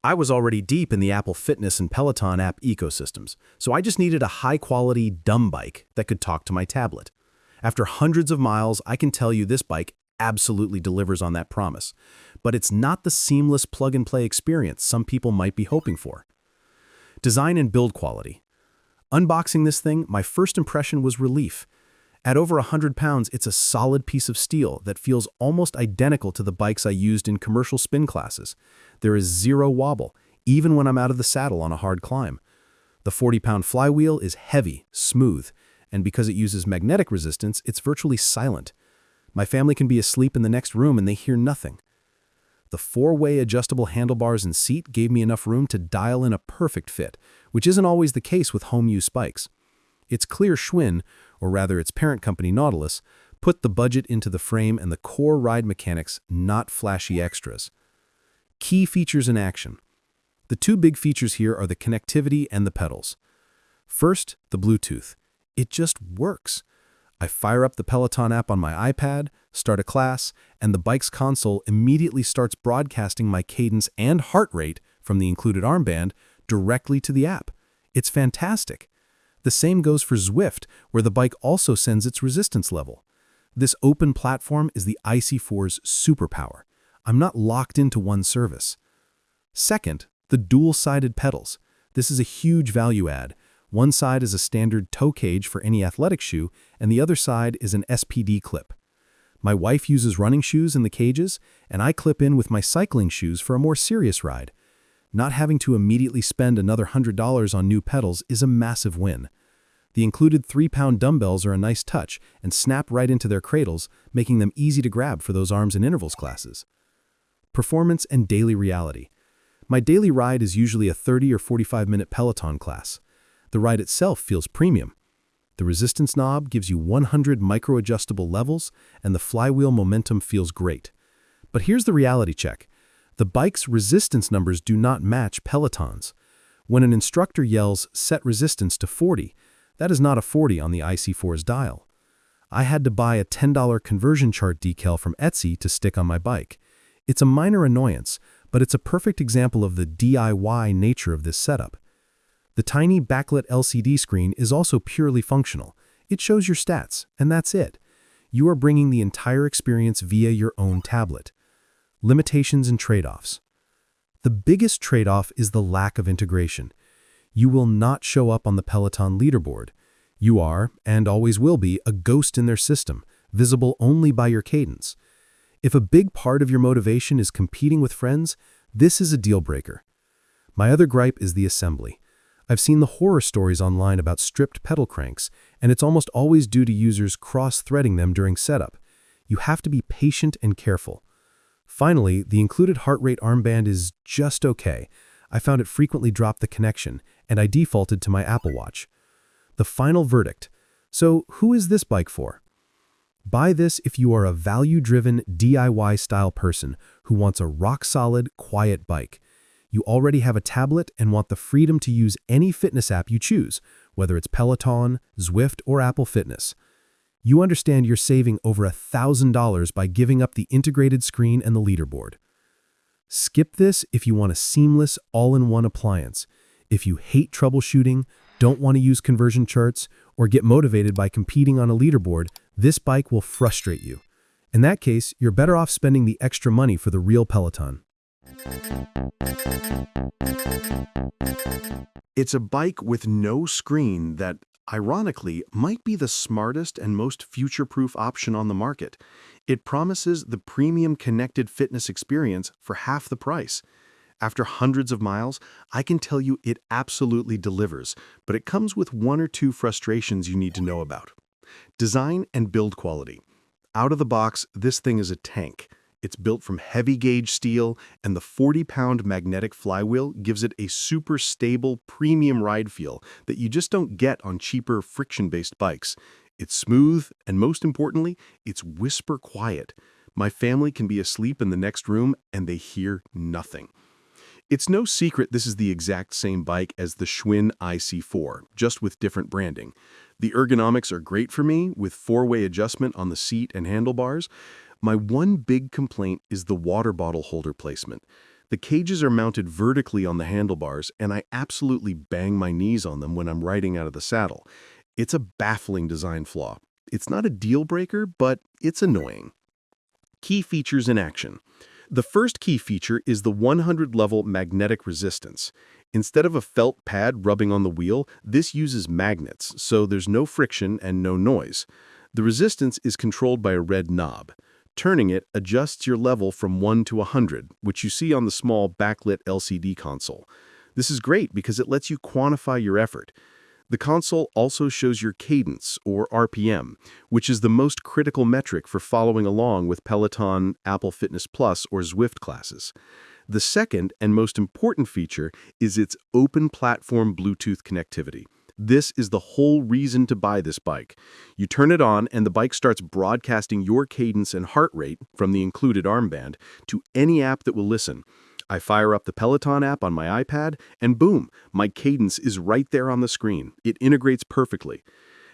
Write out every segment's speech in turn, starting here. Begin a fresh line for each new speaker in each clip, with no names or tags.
I was already deep in the Apple Fitness and Peloton app ecosystems, so I just needed a high-quality, dumb bike that could talk to my tablet. After hundreds of miles, I can tell you this bike absolutely delivers on that promise. But it's not the seamless plug-and-play experience some people might be hoping for. Design and build quality. Unboxing this thing, my first impression was relief. At over 100 pounds, it's a solid piece of steel that feels almost identical to the bikes I used in commercial spin classes. There is zero wobble, even when I'm out of the saddle on a hard climb. The 40-pound flywheel is heavy, smooth, and because it uses magnetic resistance, it's virtually silent. My family can be asleep in the next room and they hear nothing. The 4-way adjustable handlebars and seat gave me enough room to dial in a perfect fit, which isn't always the case with home-use bikes. It's clear Schwinn, or rather its parent company Nautilus, put the budget into the frame and the core ride mechanics, not flashy extras. Key features in action. The two big features here are the connectivity and the pedals. First, the Bluetooth. It just works. I fire up the Peloton app on my iPad, start a class, and the bike's console immediately starts broadcasting my cadence and heart rate from the included armband directly to the app. It's fantastic. The same goes for Zwift, where the bike also sends its resistance level. This open platform is the IC4's superpower. I'm not locked into one service. Second, the dual-sided pedals. This is a huge value add. One side is a standard toe cage for any athletic shoe, and the other side is an SPD clip. My wife uses running shoes in the cages, and I clip in with my cycling shoes for a more serious ride. Not having to immediately spend another $100 on new pedals is a massive win. The included 3-pound dumbbells are a nice touch and snap right into their cradles, making them easy to grab for those arms and intervals classes. Performance and daily reality. My daily ride is usually a 30 or 45-minute Peloton class. The ride itself feels premium. The resistance knob gives you 100 micro-adjustable levels, and the flywheel momentum feels great. But here's the reality check. The bike's resistance numbers do not match Peloton's. When an instructor yells, "set resistance to 40, that is not a 40 on the IC4's dial. I had to buy a $10 conversion chart decal from Etsy to stick on my bike. It's a minor annoyance, but it's a perfect example of the DIY nature of this setup. The tiny backlit LCD screen is also purely functional. It shows your stats, and that's it. You are bringing the entire experience via your own tablet. Limitations and trade-offs. The biggest trade-off is the lack of integration. You will not show up on the Peloton leaderboard. You are, and always will be, a ghost in their system, visible only by your cadence. If a big part of your motivation is competing with friends, this is a deal-breaker. My other gripe is the assembly. I've seen the horror stories online about stripped pedal cranks, and it's almost always due to users cross-threading them during setup. You have to be patient and careful. Finally, the included heart rate armband is just okay. I found it frequently dropped the connection, and I defaulted to my Apple Watch. The final verdict. So, who is this bike for? Buy this if you are a value-driven, DIY-style person who wants a rock-solid, quiet bike. You already have a tablet and want the freedom to use any fitness app you choose, whether it's Peloton, Zwift, or Apple Fitness. You understand you're saving over $1,000 by giving up the integrated screen and the leaderboard. Skip this if you want a seamless, all-in-one appliance. If you hate troubleshooting, don't want to use conversion charts, or get motivated by competing on a leaderboard, this bike will frustrate you. In that case, you're better off spending the extra money for the real Peloton.
It's a bike with no screen that, ironically, might be the smartest and most future-proof option on the market. It promises the premium connected fitness experience for half the price. After hundreds of miles, I can tell you it absolutely delivers, but it comes with one or two frustrations you need to know about. Design and build quality. Out of the box, this thing is a tank. It's built from heavy-gauge steel, and the 40-pound magnetic flywheel gives it a super stable, premium ride feel that you just don't get on cheaper, friction-based bikes. It's smooth, and most importantly, it's whisper quiet. My family can be asleep in the next room, and they hear nothing. It's no secret this is the exact same bike as the Schwinn IC4, just with different branding. The ergonomics are great for me, with 4-way adjustment on the seat and handlebars, My one big complaint is the water bottle holder placement. The cages are mounted vertically on the handlebars, and I absolutely bang my knees on them when I'm riding out of the saddle. It's a baffling design flaw. It's not a deal breaker, but it's annoying. Key features in action. The first key feature is the 100-level magnetic resistance. Instead of a felt pad rubbing on the wheel, this uses magnets, so there's no friction and no noise. The resistance is controlled by a red knob. Turning it adjusts your level from 1 to 100, which you see on the small backlit LCD console. This is great because it lets you quantify your effort. The console also shows your cadence, or RPM, which is the most critical metric for following along with Peloton, Apple Fitness Plus, or Zwift classes. The second and most important feature is its open platform Bluetooth connectivity. This is the whole reason to buy this bike. You turn it on and the bike starts broadcasting your cadence and heart rate from the included armband to any app that will listen. I fire up the Peloton app on my iPad, and boom, my cadence is right there on the screen. It integrates perfectly.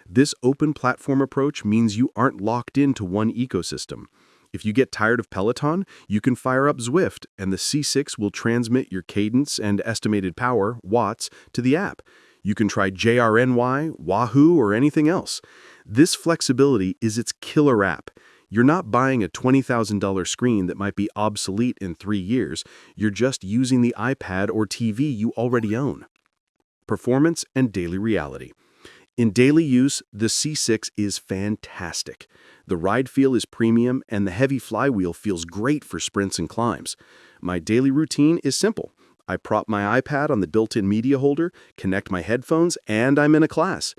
This open platform approach means you aren't locked into one ecosystem. If you get tired of Peloton, you can fire up Zwift, and the C6 will transmit your cadence and estimated power, watts, to the app. You can try JRNY, Wahoo, or anything else. This flexibility is its killer app. You're not buying a $20,000 screen that might be obsolete in 3 years. You're just using the iPad or TV you already own. Performance and daily reality. In daily use, the C6 is fantastic. The ride feel is premium, and the heavy flywheel feels great for sprints and climbs. My daily routine is simple. I prop my iPad on the built-in media holder, connect my headphones, and I'm in a class.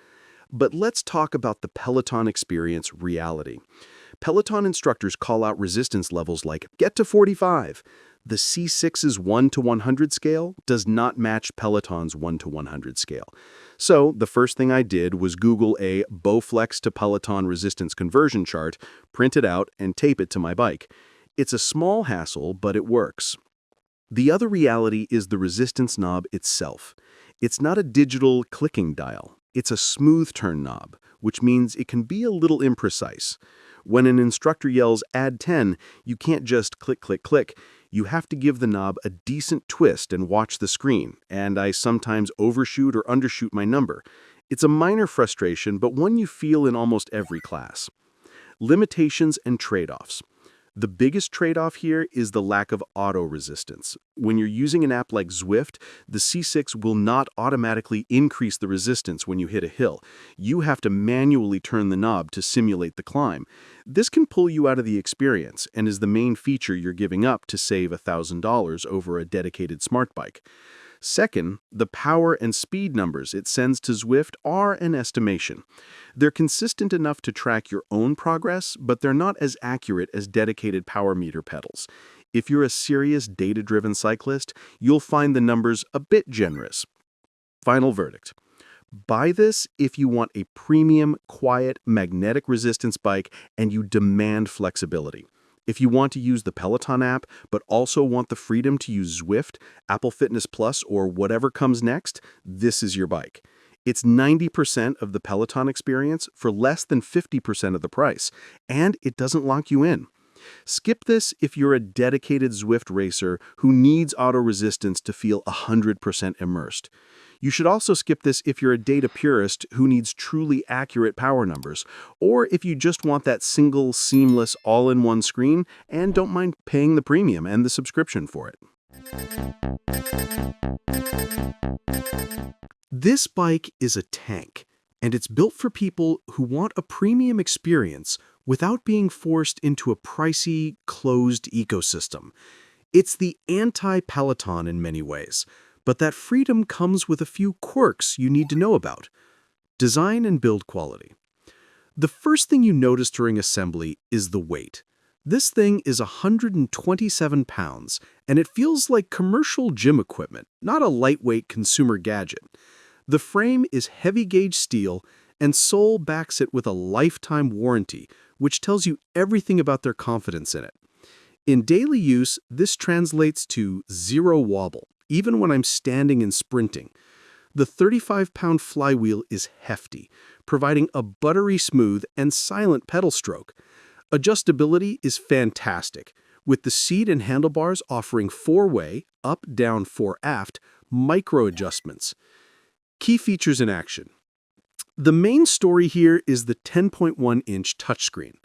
But let's talk about the Peloton experience reality. Peloton instructors call out resistance levels like, get to 45. The C6's 1 to 100 scale does not match Peloton's 1 to 100 scale. So the first thing I did was Google a Bowflex to Peloton resistance conversion chart, print it out, and tape it to my bike. It's a small hassle, but it works. The other reality is the resistance knob itself. It's not a digital clicking dial. It's a smooth turn knob, which means it can be a little imprecise. When an instructor yells, add 10, you can't just click, click, click. You have to give the knob a decent twist and watch the screen, and I sometimes overshoot or undershoot my number. It's a minor frustration, but one you feel in almost every class. Limitations and trade-offs. The biggest trade-off here is the lack of auto resistance. When you're using an app like Zwift, the C6 will not automatically increase the resistance when you hit a hill. You have to manually turn the knob to simulate the climb. This can pull you out of the experience and is the main feature you're giving up to save $1,000 over a dedicated smart bike. Second, the power and speed numbers it sends to Zwift are an estimation. They're consistent enough to track your own progress, but they're not as accurate as dedicated power meter pedals. If you're a serious data-driven cyclist, you'll find the numbers a bit generous. Final verdict. Buy this if you want a premium, quiet, magnetic resistance bike and you demand flexibility. If you want to use the Peloton app, but also want the freedom to use Zwift, Apple Fitness Plus, or whatever comes next, this is your bike. It's 90% of the Peloton experience for less than 50% of the price, and it doesn't lock you in. Skip this if you're a dedicated Zwift racer who needs auto resistance to feel 100% immersed. You should also skip this if you're a data purist who needs truly accurate power numbers, or if you just want that single, seamless, all-in-one screen and don't mind paying the premium and the subscription for it. This bike is a tank, and it's built for people who want a premium experience without being forced into a pricey, closed ecosystem. It's the anti-Peloton in many ways. But that freedom comes with a few quirks you need to know about. Design and build quality. The first thing you notice during assembly is the weight. This thing is 127 pounds, and it feels like commercial gym equipment, not a lightweight consumer gadget. The frame is heavy-gauge steel, and Sole backs it with a lifetime warranty, which tells you everything about their confidence in it. In daily use, this translates to zero wobble, even when I'm standing and sprinting. The 35-pound flywheel is hefty, providing a buttery smooth and silent pedal stroke. Adjustability is fantastic, with the seat and handlebars offering four-way, up, down, fore, aft, micro adjustments. Key features in action. The main story here is the 10.1-inch touchscreen.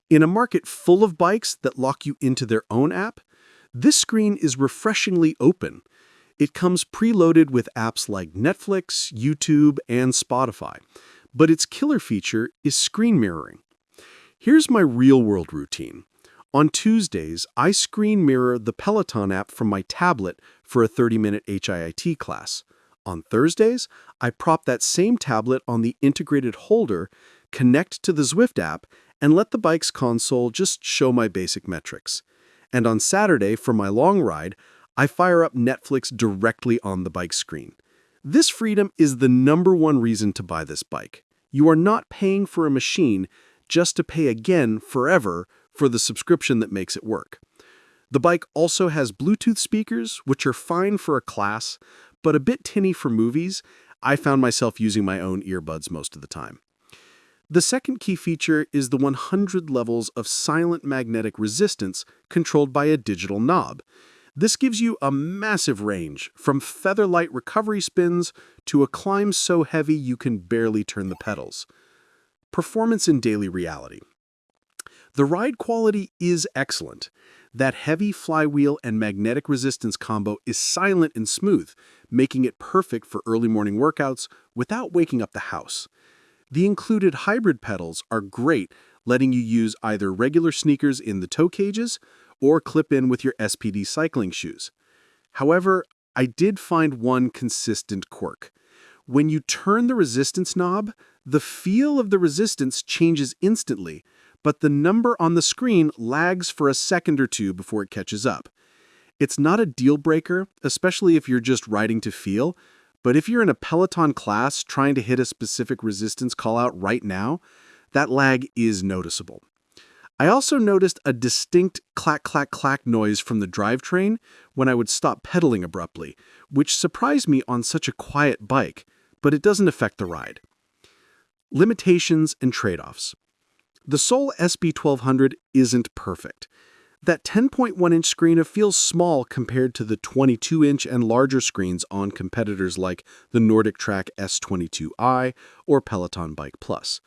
In a market full of bikes that lock you into their own app, this screen is refreshingly open. It comes preloaded with apps like Netflix, YouTube, and Spotify, but its killer feature is screen mirroring. Here's my real-world routine. On Tuesdays, I screen mirror the Peloton app from my tablet for a 30-minute HIIT class. On Thursdays, I prop that same tablet on the integrated holder, connect to the Zwift app, and let the bike's console just show my basic metrics. And on Saturday, for my long ride, I fire up Netflix directly on the bike screen. This freedom is the #1 reason to buy this bike. You are not paying for a machine just to pay again forever for the subscription that makes it work. The bike also has Bluetooth speakers, which are fine for a class, but a bit tinny for movies. I found myself using my own earbuds most of the time. The second key feature is the 100 levels of silent magnetic resistance controlled by a digital knob. This gives you a massive range, from feather-light recovery spins to a climb so heavy you can barely turn the pedals. Performance in daily reality. The ride quality is excellent. That heavy flywheel and magnetic resistance combo is silent and smooth, making it perfect for early morning workouts without waking up the house. The included hybrid pedals are great, letting you use either regular sneakers in the toe cages or clip in with your SPD cycling shoes. However, I did find one consistent quirk. When you turn the resistance knob, the feel of the resistance changes instantly, but the number on the screen lags for a second or two before it catches up. It's not a deal breaker, especially if you're just riding to feel, but if you're in a Peloton class trying to hit a specific resistance callout right now, that lag is noticeable. I also noticed a distinct clack-clack-clack noise from the drivetrain when I would stop pedaling abruptly, which surprised me on such a quiet bike, but it doesn't affect the ride. Limitations and trade-offs. The Sole SB1200 isn't perfect. That 10.1-inch screen feels small compared to the 22-inch and larger screens on competitors like the NordicTrack S22i or Peloton Bike Plus.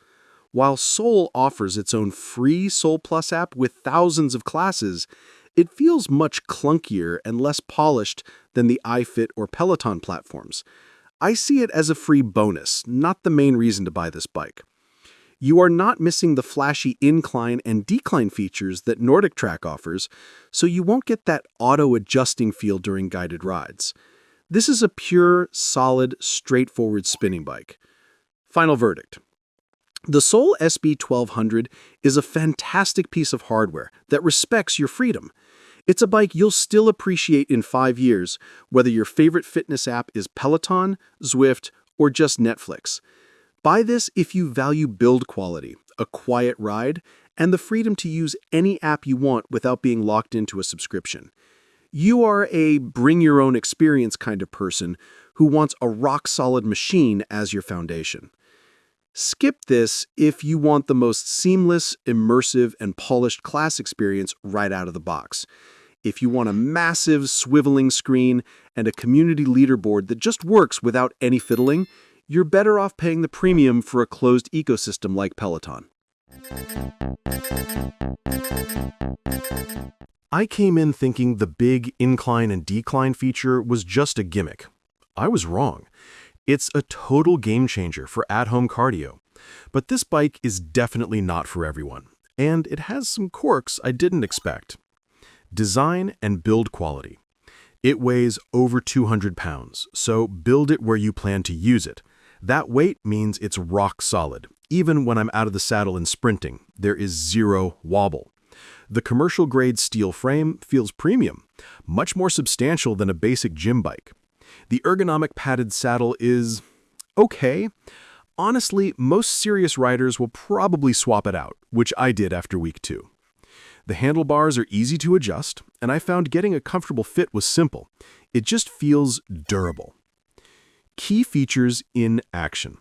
While Sole offers its own free Sole Plus app with thousands of classes, it feels much clunkier and less polished than the iFit or Peloton platforms. I see it as a free bonus, not the main reason to buy this bike. You are not missing the flashy incline and decline features that NordicTrack offers, so you won't get that auto-adjusting feel during guided rides. This is a pure, solid, straightforward spinning bike. Final verdict. The Sole SB1200 is a fantastic piece of hardware that respects your freedom. It's a bike you'll still appreciate in 5 years, whether your favorite fitness app is Peloton, Zwift, or just Netflix. Buy this if you value build quality, a quiet ride, and the freedom to use any app you want without being locked into a subscription. You are a bring-your-own-experience kind of person who wants a rock-solid machine as your foundation. Skip this if you want the most seamless, immersive, and polished class experience right out of the box. If you want a massive, swiveling screen and a community leaderboard that just works without any fiddling, you're better off paying the premium for a closed ecosystem like Peloton.
I came in thinking the big incline and decline feature was just a gimmick. I was wrong. It's a total game changer for at-home cardio. But this bike is definitely not for everyone, and it has some quirks I didn't expect. Design and build quality. It weighs over 200 pounds, so build it where you plan to use it. That weight means it's rock solid. Even when I'm out of the saddle and sprinting, there is zero wobble. The commercial-grade steel frame feels premium, much more substantial than a basic gym bike. The ergonomic padded saddle is okay. Honestly, most serious riders will probably swap it out, which I did after week 2. The handlebars are easy to adjust, and I found getting a comfortable fit was simple. It just feels durable. Key features in action.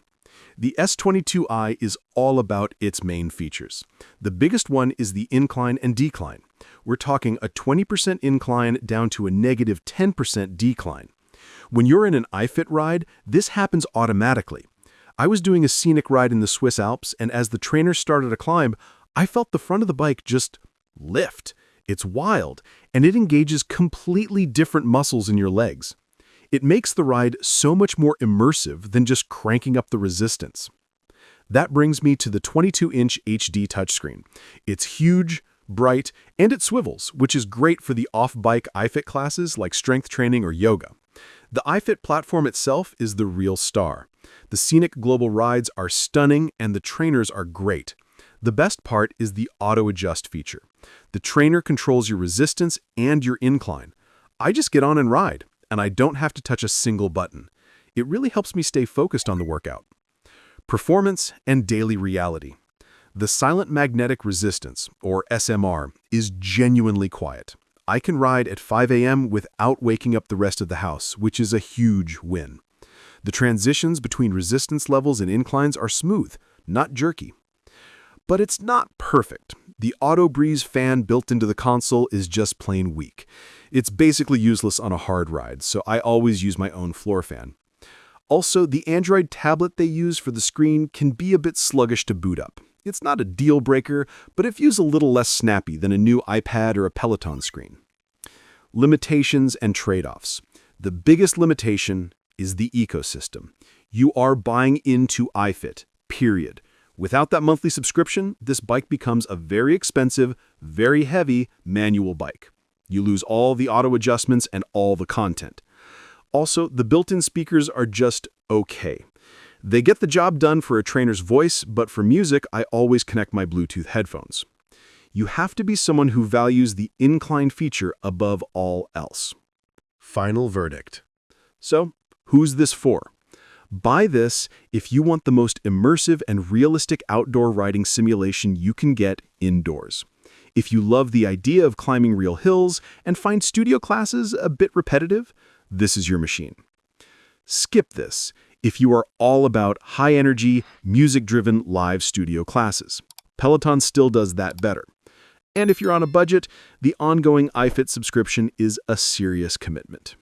The S22i is all about its main features. The biggest one is the incline and decline. We're talking a 20% incline down to a negative 10% decline. When you're in an iFit ride, this happens automatically. I was doing a scenic ride in the Swiss Alps, and as the trainer started a climb, I felt the front of the bike just lift. It's wild, and it engages completely different muscles in your legs. It makes the ride so much more immersive than just cranking up the resistance. That brings me to the 22-inch HD touchscreen. It's huge, bright, and it swivels, which is great for the off-bike iFit classes like strength training or yoga. The iFit platform itself is the real star. The scenic global rides are stunning, and the trainers are great. The best part is the auto-adjust feature. The trainer controls your resistance and your incline. I just get on and ride, and I don't have to touch a single button. It really helps me stay focused on the workout. Performance and daily reality. The silent magnetic resistance, or SMR, is genuinely quiet. I can ride at 5 a.m. without waking up the rest of the house, which is a huge win. The transitions between resistance levels and inclines are smooth, not jerky. But it's not perfect. The Auto Breeze fan built into the console is just plain weak. It's basically useless on a hard ride, so I always use my own floor fan. Also, the Android tablet they use for the screen can be a bit sluggish to boot up. It's not a deal breaker, but it feels a little less snappy than a new iPad or a Peloton screen. Limitations and trade-offs. The biggest limitation is the ecosystem. You are buying into iFit, period. Without that monthly subscription, this bike becomes a very expensive, very heavy manual bike. You lose all the auto adjustments and all the content. Also, the built-in speakers are just okay. They get the job done for a trainer's voice, but for music, I always connect my Bluetooth headphones. You have to be someone who values the incline feature above all else. Final verdict. So, who's this for? Buy this if you want the most immersive and realistic outdoor riding simulation you can get indoors. If you love the idea of climbing real hills and find studio classes a bit repetitive, this is your machine. Skip this if you are all about high-energy, music-driven live studio classes. Peloton still does that better. And if you're on a budget, the ongoing iFit subscription is a serious commitment.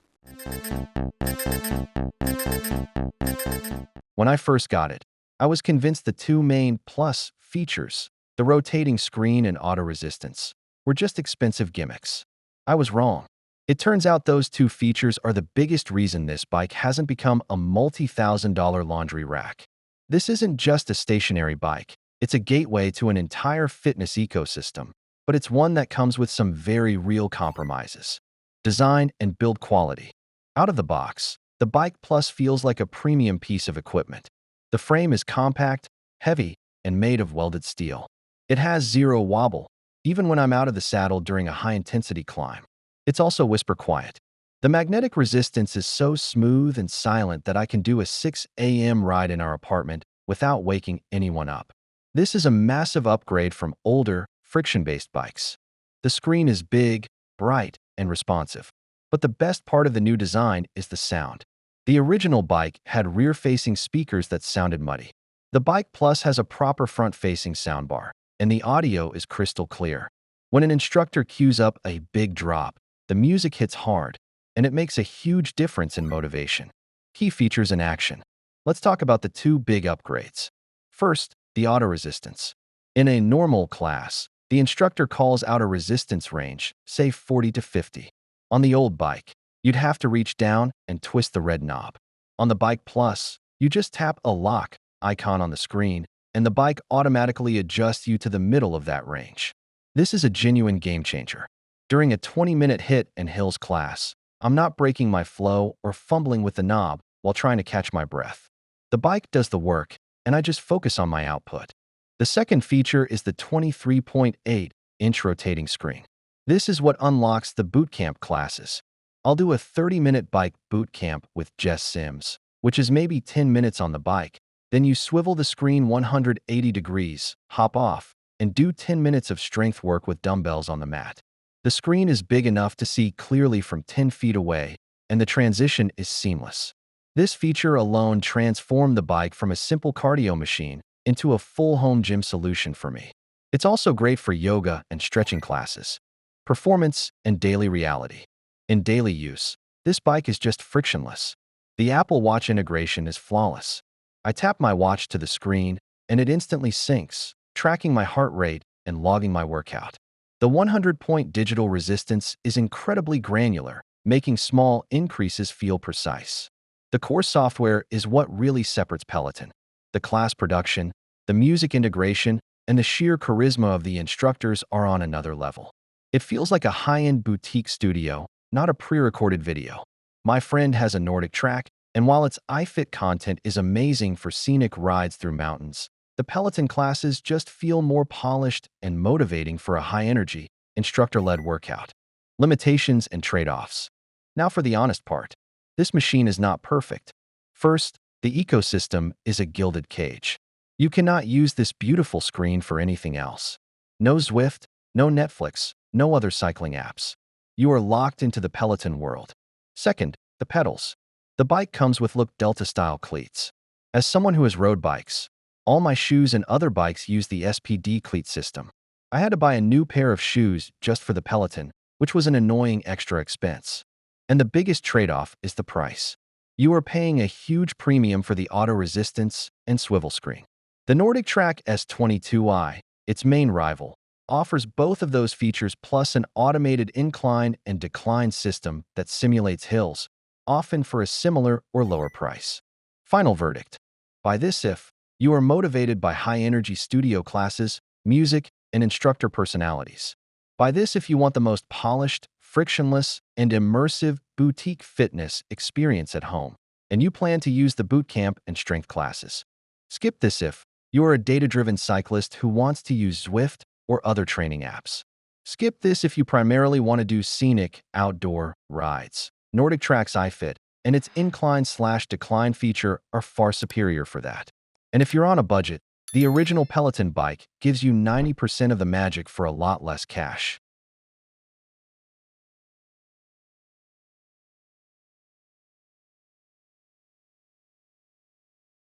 When I first got it, I was convinced the two main plus features, the rotating screen and auto resistance, were just expensive gimmicks. I was wrong. It turns out those two features are the biggest reason this bike hasn't become a multi-thousand-dollar laundry rack. This isn't just a stationary bike. It's a gateway to an entire fitness ecosystem, but it's one that comes with some very real compromises. Design and build quality. Out of the box, the Bike Plus feels like a premium piece of equipment. The frame is compact, heavy, and made of welded steel. It has zero wobble, even when I'm out of the saddle during a high-intensity climb. It's also whisper quiet. The magnetic resistance is so smooth and silent that I can do a 6 a.m. ride in our apartment without waking anyone up. This is a massive upgrade from older, friction-based bikes. The screen is big, bright, and responsive. But the best part of the new design is the sound. The original bike had rear-facing speakers that sounded muddy. The Bike Plus has a proper front-facing soundbar, and the audio is crystal clear. When an instructor cues up a big drop, the music hits hard, and it makes a huge difference in motivation. Key features in action. Let's talk about the two big upgrades. First, the auto resistance. In a normal class, the instructor calls out a resistance range, say 40 to 50. On the old bike, you'd have to reach down and twist the red knob. On the Bike Plus, you just tap a lock icon on the screen, and the bike automatically adjusts you to the middle of that range. This is a genuine game changer. During a 20-minute hit and hills class, I'm not breaking my flow or fumbling with the knob while trying to catch my breath. The bike does the work, and I just focus on my output. The second feature is the 23.8-inch rotating screen. This is what unlocks the bootcamp classes. I'll do a 30-minute bike bootcamp with Jess Sims, which is maybe 10 minutes on the bike. Then you swivel the screen 180 degrees, hop off, and do 10 minutes of strength work with dumbbells on the mat. The screen is big enough to see clearly from 10 feet away, and the transition is seamless. This feature alone transformed the bike from a simple cardio machine into a full home gym solution for me. It's also great for yoga and stretching classes, performance, and daily reality. In daily use, this bike is just frictionless. The Apple Watch integration is flawless. I tap my watch to the screen, and it instantly syncs, tracking my heart rate and logging my workout. The 100-point digital resistance is incredibly granular, making small increases feel precise. The core software is what really separates Peloton. The class production, the music integration, and the sheer charisma of the instructors are on another level. It feels like a high-end boutique studio, not a pre-recorded video. My friend has a NordicTrack, and while its iFit content is amazing for scenic rides through mountains, the Peloton classes just feel more polished and motivating for a high-energy, instructor-led workout. Limitations and trade-offs. Now for the honest part. This machine is not perfect. First, the ecosystem is a gilded cage. You cannot use this beautiful screen for anything else. No Zwift, no Netflix, no other cycling apps. You are locked into the Peloton world. Second, the pedals. The bike comes with Look Delta-style cleats. As someone who has rode bikes, all my shoes and other bikes use the SPD cleat system. I had to buy a new pair of shoes just for the Peloton, which was an annoying extra expense. And the biggest trade-off is the price. You are paying a huge premium for the auto resistance and swivel screen. The NordicTrack S22i, its main rival, offers both of those features plus an automated incline and decline system that simulates hills, often for a similar or lower price. Final verdict. Buy this if you are motivated by high-energy studio classes, music, and instructor personalities. Buy this if you want the most polished, frictionless, and immersive boutique fitness experience at home, and you plan to use the boot camp and strength classes. Skip this if you are a data-driven cyclist who wants to use Zwift or other training apps. Skip this if you primarily want to do scenic, outdoor rides. NordicTrack's iFit and its incline/decline feature are far superior for that. And if you're on a budget, the original Peloton bike gives you 90% of the magic for a lot less cash.